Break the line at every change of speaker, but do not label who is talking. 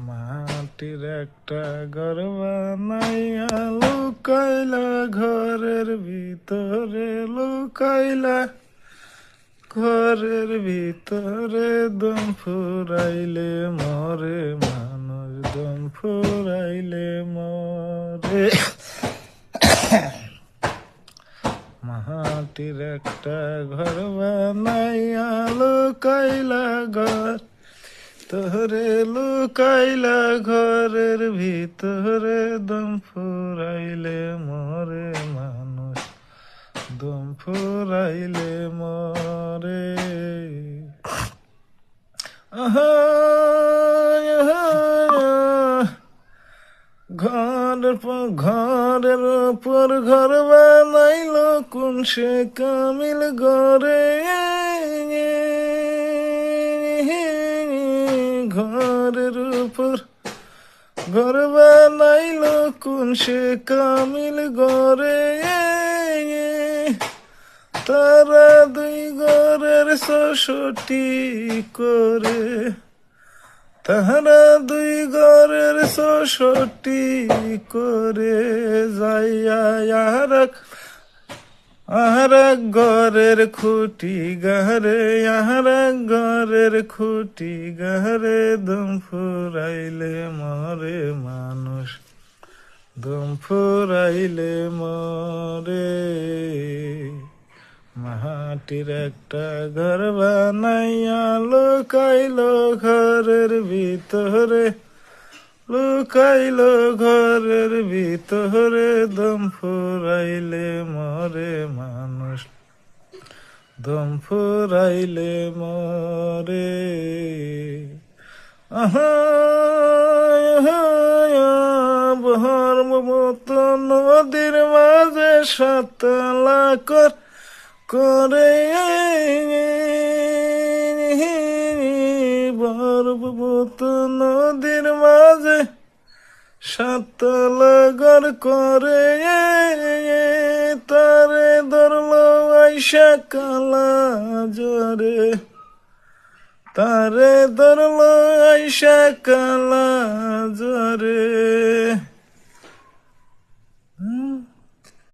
মাটির একটা ঘর বানাইয়া লুকাইলা ঘরের ভিতরে, লুকাইলা ঘরের ভিতরে। দম ফুরাইলে মরে মানুষ, দম ফুরাইলে মরে। মাটির একটা ঘর বানাইয়া লুকাইলা ঘর তোরে, লুকাইলা ঘরের ভিতরে। দম ফুরাইলে মরে মানুষ, দম ফুরাইলে মরে। ঘরের উপর ঘর বানাইল কোন সে কামিল গরে। ঘরের উপর ঘর বানাইল কোন সে কামিল গরে। তারা দুই ঘরের ৬৬ করে, তাহারা দুই ঘরের ৬৬ করে। যাইয়া আর এক ঘরের খুঁটি গারে, আর এক ঘরের খুঁটি গারে। দম ফুরাইলে মরে মানুষ, দম ফুরাইলে মরে। মাটির একটা ঘর বানাইয়া লুকাইল ঘরের ভিতরে, লুকাইল ঘরের ভিতরে। দম ফুরাইলে মরে মানুষ, দম ফুরাইলে মরে। বহর মতো নদীর মাঝে সাতলা করে। বর্বত নদীর মাঝে সাতলা ঘর করে। তারে ধরল আইসা কালা জরে, তারে ধরল আইসা কালা জরে।